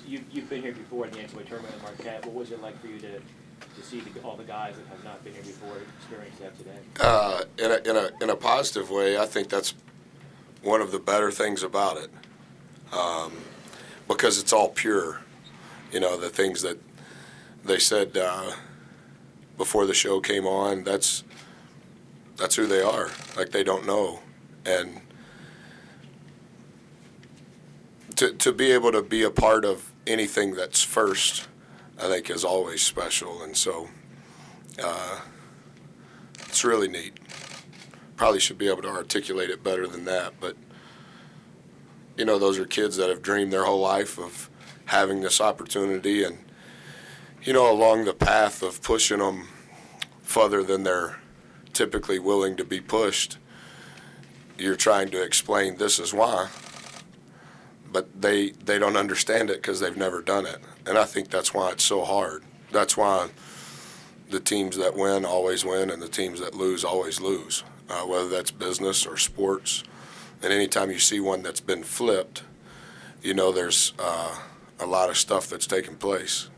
You've been here before in the NCAA Tournament at Marquette. What was it like for you to see all the guys that have not been here before experience that today? In a positive way, I think that's one of the better things about it, because it's all pure. You know, the things that they said before the show came on, that's who they are. Like, they don't know. And to be able to be a part of anything that's first, I think, is always special. And so it's really neat. Probably should be able to articulate it better than that. But, you know, those are kids that have dreamed their whole life of having this opportunity. And, you know, along the path of pushing them further than they're typically willing to be pushed, you're trying to explain this is why. But they don't understand it because they've never done it. And I think that's why it's so hard. That's why the teams that win always win and the teams that lose always lose, whether that's business or sports. And anytime you see one that's been flipped, you know there's a lot of stuff that's taken place.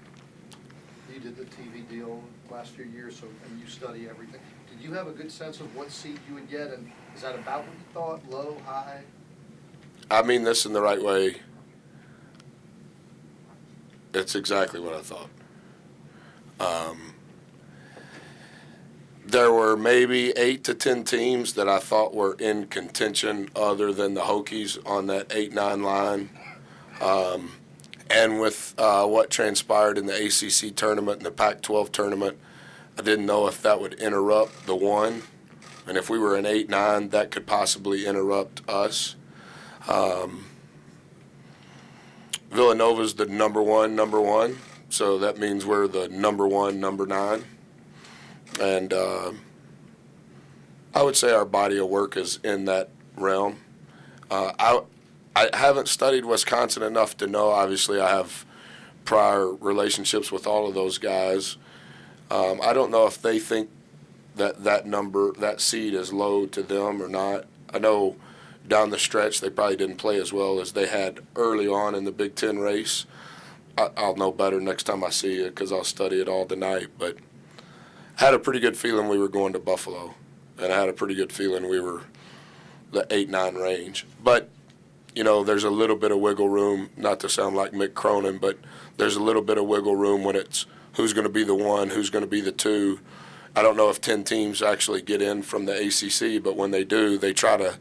You did the TV deal last few years, so and you study everything. Did you have a good sense of what seed you would get, and is that about what you thought, low, high? I mean this in the right way. It's exactly what I thought. There were maybe 8 to 10 teams that I thought were in contention other than the Hokies on that 8-9 line. And with what transpired in the ACC tournament and the Pac-12 tournament, I didn't know if that would interrupt the one. And if we were an 8-9, that could possibly interrupt us. Villanova's the number one, so that means we're the number 9. And I would say our body of work is in that realm. I haven't studied Wisconsin enough to know. Obviously, I have prior relationships with all of those guys. I don't know if they think that seed is low to them or not. I know down the stretch they probably didn't play as well as they had early on in the Big Ten race. I'll know better next time I see it because I'll study it all tonight. But I had a pretty good feeling we were going to Buffalo, and I had a pretty good feeling we were the 8-9 range. But, you know, there's a little bit of wiggle room, not to sound like Mick Cronin, but there's a little bit of wiggle room when it's who's going to be the 1, who's going to be the 2. I don't know if 10 teams actually get in from the ACC, but when they do, they try to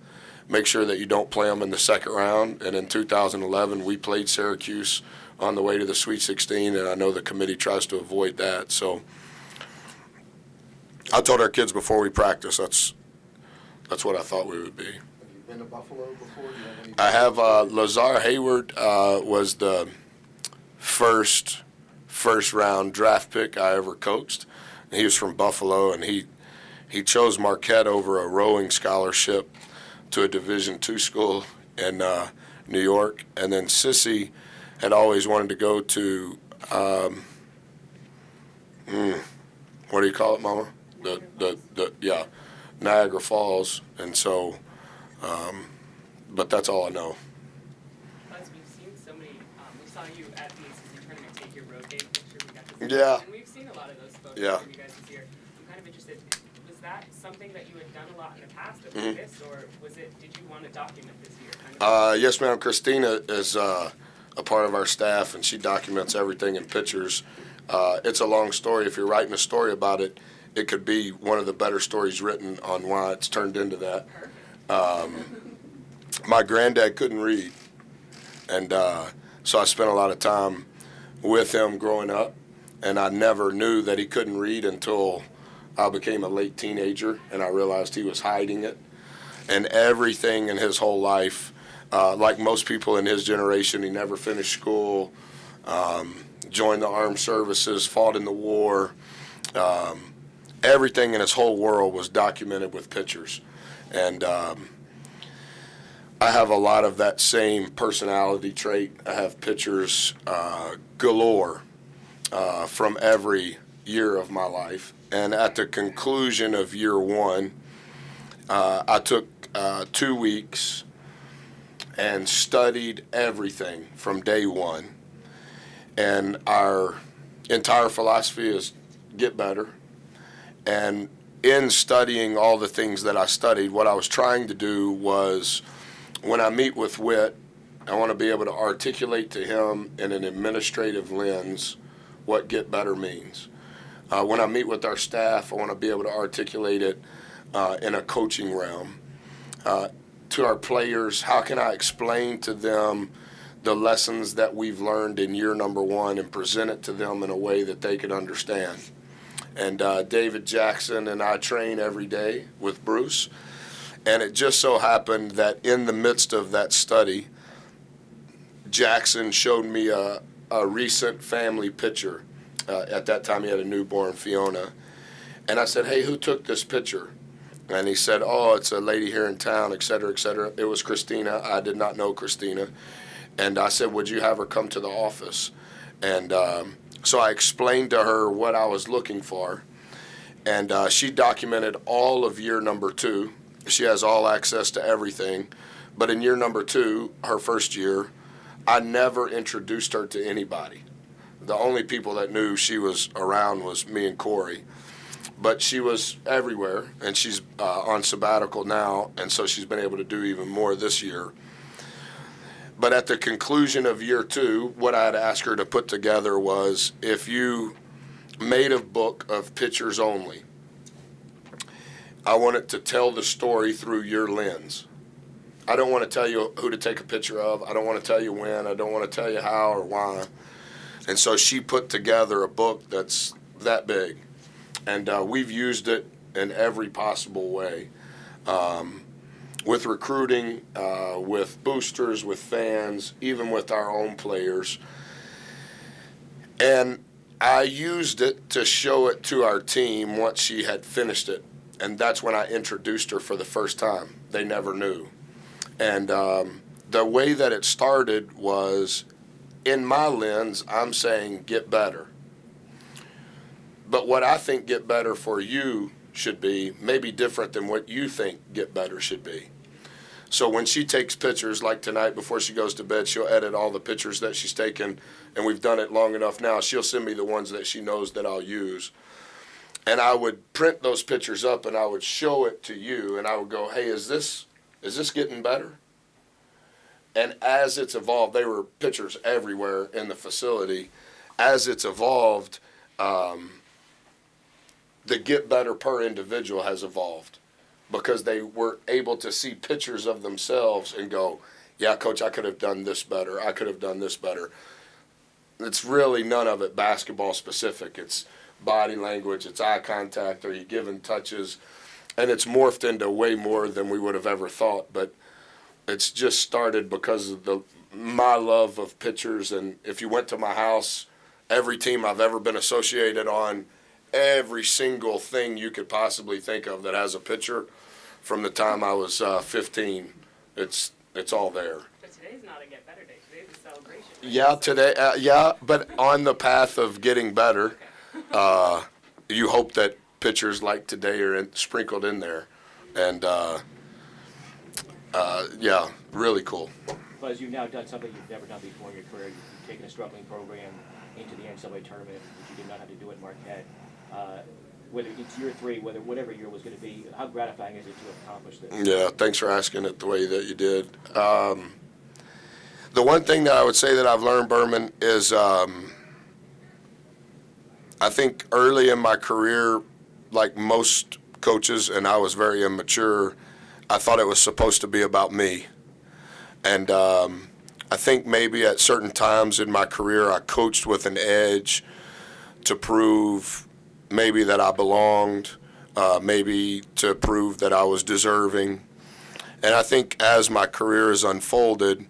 make sure that you don't play them in the second round. And in 2011, we played Syracuse on the way to the Sweet 16, and I know the committee tries to avoid that. So I told our kids before we practice, that's what I thought we would be. Have you been to Buffalo before? I have. Lazar Hayward was the first round draft pick I ever coached. He was from Buffalo, and he chose Marquette over a rowing scholarship to a Division II school in New York. And then Sissy had always wanted to go to what do you call it, Mama? The Niagara Falls. And so, but that's all I know. Plus, we've seen so many. We saw you at the ACC tournament take your road game picture. We got to see Yeah. And we've seen a lot of those photos Yeah. from you guys this year. I'm kind of interested. Was that something that you had done a lot in the past of this, or did you want to document this year? Kind of Yes, ma'am. Christina is a part of our staff, and she documents everything in pictures. It's a long story. If you're writing a story about it, it could be one of the better stories written on why it's turned into that. My granddad couldn't read, and so I spent a lot of time with him growing up, and I never knew that he couldn't read until I became a late teenager, and I realized he was hiding it. And everything in his whole life, like most people in his generation, he never finished school, joined the armed services, fought in the war. Everything in his whole world was documented with pictures. And I have a lot of that same personality trait. I have pictures galore from every year of my life. And at the conclusion of year 1, I took 2 weeks and studied everything from day 1. And our entire philosophy is get better. And in studying all the things that I studied, what I was trying to do was, when I meet with Whit, I want to be able to articulate to him in an administrative lens what get better means. When I meet with our staff, I want to be able to articulate it in a coaching realm. To our players, how can I explain to them the lessons that we've learned in year number one and present it to them in a way that they could understand? And David Jackson and I train every day with Bruce. And it just so happened that in the midst of that study, Jackson showed me a recent family picture. At that time, he had a newborn, Fiona. And I said, hey, who took this picture? And he said, oh, it's a lady here in town, et cetera, et cetera. It was Christina. I did not know Christina. And I said, would you have her come to the office? And so I explained to her what I was looking for. And she documented all of year number two. She has all access to everything. But in year number two, her first year, I never introduced her to anybody. The only people that knew she was around was me and Corey. But she was everywhere, and she's on sabbatical now, and so she's been able to do even more this year. But at the conclusion of year two, what I had asked her to put together was, if you made a book of pictures only, I want it to tell the story through your lens. I don't want to tell you who to take a picture of. I don't want to tell you when. I don't want to tell you how or why. And so she put together a book that's that big. And we've used it in every possible way. With recruiting, with boosters, with fans, even with our own players. And I used it to show it to our team once she had finished it. And that's when I introduced her for the first time. They never knew. And the way that it started was, in my lens, I'm saying get better. But what I think get better for you should be maybe different than what you think get better should be. So when she takes pictures, like tonight before she goes to bed, she'll edit all the pictures that she's taken, and we've done it long enough now. She'll send me the ones that she knows that I'll use. And I would print those pictures up, and I would show it to you, and I would go, hey, is this getting better? And as it's evolved, there were pictures everywhere in the facility. As it's evolved, the get better per individual has evolved, because they were able to see pictures of themselves and go, yeah, Coach, I could have done this better. I could have done this better. It's really none of it basketball specific. It's body language, it's eye contact, are you giving touches? And it's morphed into way more than we would have ever thought. But it's just started because of my love of pictures. And if you went to my house, every team I've ever been associated on, every single thing you could possibly think of that has a picture from the time I was 15, it's all there. But today's not a get better day. Today's a celebration. Right? Yeah, today, but on the path of getting better, you hope that pictures like today are sprinkled in there, and yeah, really cool. Because you've now done something you've never done before in your career. You've taken a struggling program into the NCAA tournament, which you did not have to do at Marquette. Whether it's year three, whatever year was going to be, how gratifying is it to accomplish this? Yeah, thanks for asking it the way that you did. The one thing that I would say that I've learned, Berman, is I think early in my career, like most coaches, and I was very immature, I thought it was supposed to be about me. And I think maybe at certain times in my career I coached with an edge to prove maybe that I belonged, maybe to prove that I was deserving. And I think as my career has unfolded,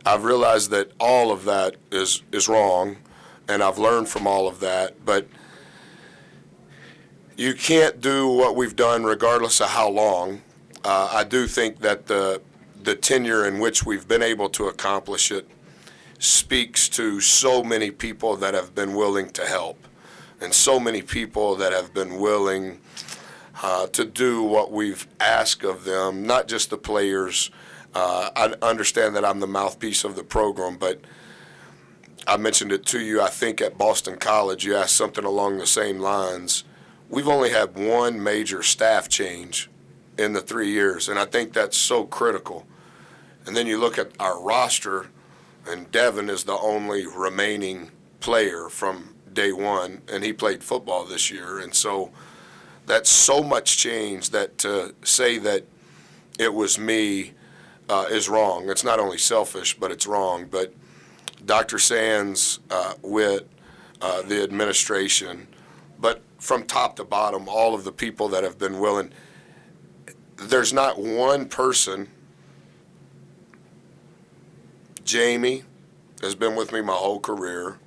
I've realized that all of that is wrong, and I've learned from all of that. But you can't do what we've done regardless of how long. I do think that the tenure in which we've been able to accomplish it speaks to so many people that have been willing to help, and so many people that have been willing to do what we've asked of them, not just the players. I understand that I'm the mouthpiece of the program, but I mentioned it to you, I think at Boston College, you asked something along the same lines. We've only had one major staff change in the 3 years, and I think that's so critical. And then you look at our roster, and Devin is the only remaining player from day one, and he played football this year. And so that's so much change that to say that it was me is wrong. It's not only selfish, but it's wrong. But Dr. Sands, Witt, the administration, but from top to bottom, all of the people that have been willing, there's not one person. Jamie has been with me my whole career.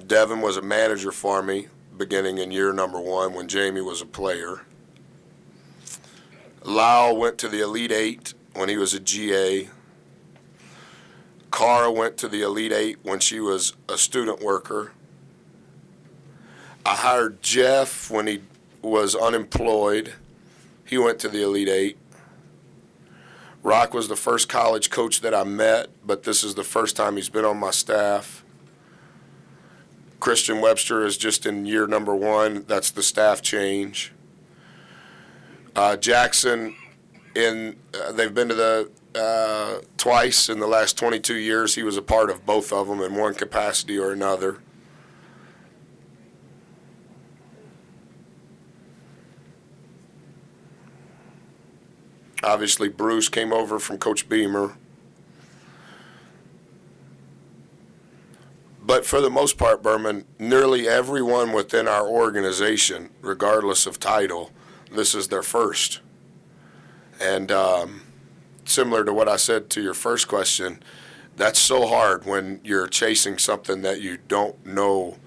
Devin was a manager for me beginning in year number 1 when Jamie was a player. Lyle went to the Elite Eight when he was a GA. Cara went to the Elite Eight when she was a student worker. I hired Jeff when he was unemployed. He went to the Elite Eight. Rock was the first college coach that I met, but this is the first time he's been on my staff. Christian Webster is just in year number 1. That's the staff change. Jackson, they've been to the twice in the last 22 years. He was a part of both of them in one capacity or another. Obviously, Bruce came over from Coach Beamer. But for the most part, Berman, nearly everyone within our organization, regardless of title, this is their first. And similar to what I said to your first question, that's so hard when you're chasing something that you don't know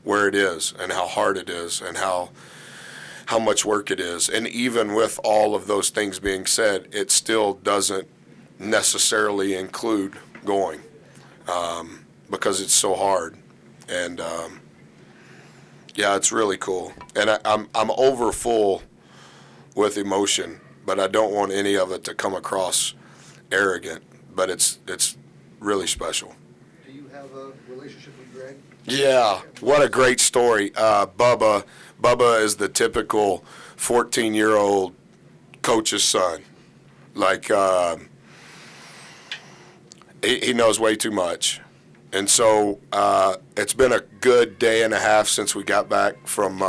where it is and how hard it is and how much work it is. And even with all of those things being said, it still doesn't necessarily include going because it's so hard. And yeah, it's really cool. And I'm over full with emotion, but I don't want any of it to come across arrogant. But it's really special. Do you have a relationship with Greg? Yeah, what a great story. Bubba is the typical 14-year-old coach's son. Like, he knows way too much. And so it's been a good day and a half since we got back from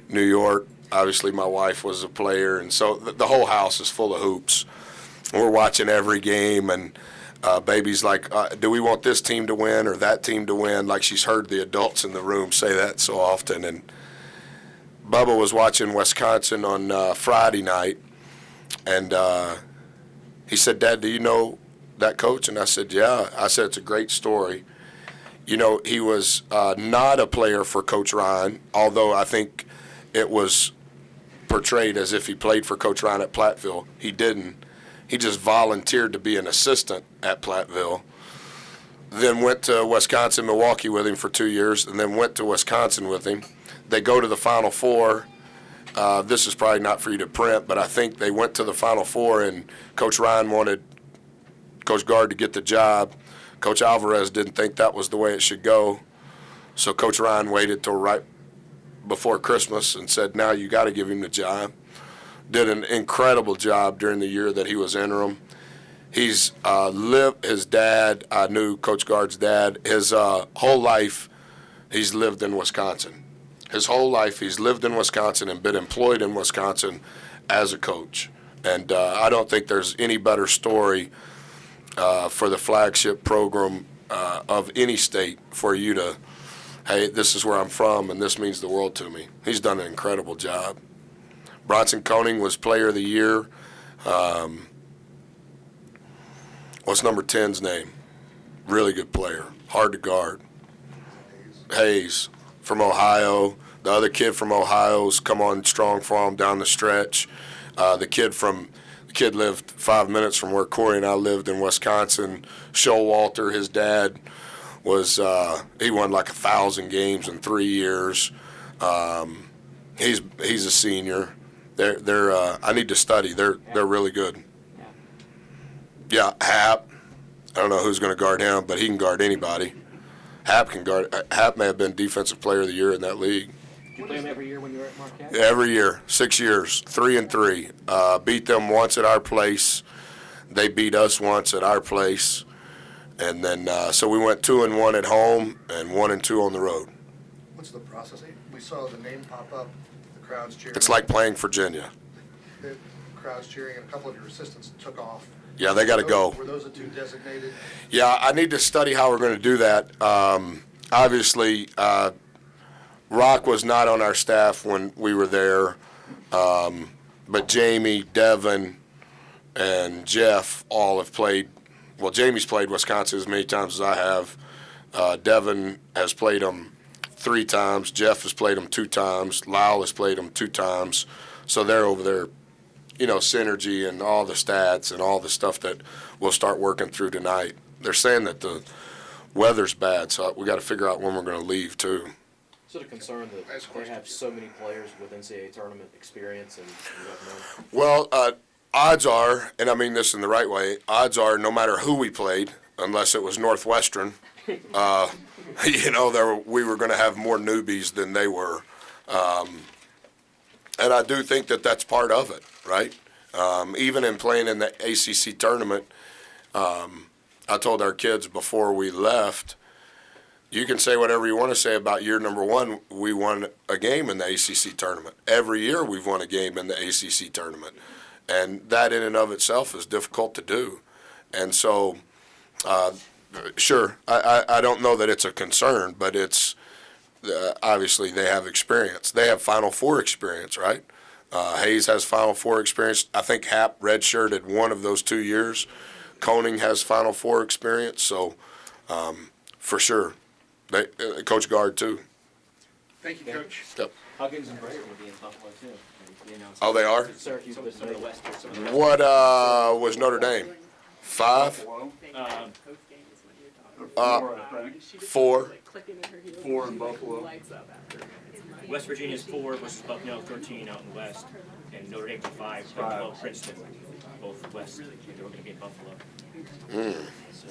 New York. Obviously, my wife was a player, and so the whole house is full of hoops. We're watching every game, and baby's like, do we want this team to win or that team to win? Like she's heard the adults in the room say that so often. And Bubba was watching Wisconsin on Friday night, and he said, Dad, do you know that coach? And I said, yeah. I said, it's a great story. You know, he was not a player for Coach Ryan, although I think it was portrayed as if he played for Coach Ryan at Platteville. He didn't. He just volunteered to be an assistant at Platteville, then went to Wisconsin, Milwaukee with him for 2 years, and then went to Wisconsin with him. They go to the Final Four. This is probably not for you to print, but I think they went to the Final Four, and Coach Ryan wanted Coach Gard to get the job. Coach Alvarez didn't think that was the way it should go, so Coach Ryan waited till right before Christmas and said, now you got to give him the job. Did an incredible job during the year that he was interim. He's lived, his dad, I knew Coach Gard's dad, his whole life he's lived in Wisconsin. His whole life he's lived in Wisconsin and been employed in Wisconsin as a coach. And I don't think there's any better story for the flagship program of any state for you to, hey, this is where I'm from and this means the world to me. He's done an incredible job. Bronson Koenig was Player of the Year. What's number 10's name? Really good player. Hard to guard. Hayes from Ohio. The other kid from Ohio's come on strong for him down the stretch. The kid lived 5 minutes from where Corey and I lived in Wisconsin. Showalter, his dad, was he won like 1,000 games in 3 years. He's a senior. They're I need to study. They're really good. Yeah, Hap. I don't know who's going to guard him, but he can guard anybody. Hap can guard. Hap may have been Defensive Player of the Year in that league. Did you play them every year when you were at Marquette? Every year, 6 years, 3-3. Beat them once at our place. They beat us once at our place, and then so we went 2-1 at home and 1-2 on the road. What's the process? We saw the name pop up, the crowd's cheering. It's like playing Virginia. The crowd's cheering, and a couple of your assistants took off. Yeah, they got to go. Were those the two designated? Yeah, I need to study how we're going to do that. Obviously, Rock was not on our staff when we were there, but Jamie, Devin, and Jeff all have played. Well, Jamie's played Wisconsin as many times as I have. Devin has played them 3 times. Jeff has played them 2 times. Lyle has played them 2 times. So they're over there, synergy and all the stats and all the stuff that we'll start working through tonight. They're saying that the weather's bad, so we got to figure out when we're going to leave too. Is it a concern that they have so many players with NCAA tournament experience and you have none? Well, odds are, and I mean this in the right way, odds are no matter who we played, unless it was Northwestern, we were going to have more newbies than they were. And I do think that that's part of it, right? Even in playing in the ACC tournament, I told our kids before we left, you can say whatever you want to say about year number 1. We won a game in the ACC tournament. Every year we've won a game in the ACC tournament. And that in and of itself is difficult to do. And so, sure, I don't know that it's a concern, but it's obviously they have experience. They have Final Four experience, right? Hayes has Final Four experience. I think Hap redshirted one of those 2 years. Koning has Final Four experience. So, for sure. Coach Guard, too. Thank you, Coach. Yep. Huggins and Brayer will be in Buffalo too. Oh, they are? Syracuse was some of the West. What was Notre Dame? 5? 4? 4 in Buffalo. West Virginia's 4 versus Buffalo 13 out in the West, and Notre Dame's 5. Buffalo, Princeton, both West. They were going to be in Buffalo. So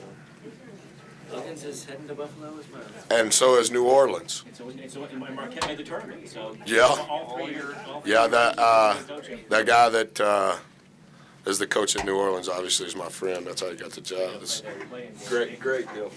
Huggins is heading to Buffalo as well. And so is New Orleans. And so Marquette made the tournament. So Yeah. all 3 years. Yeah, that guy that is the coach at New Orleans obviously is my friend. That's how he got the job. It's Great deal.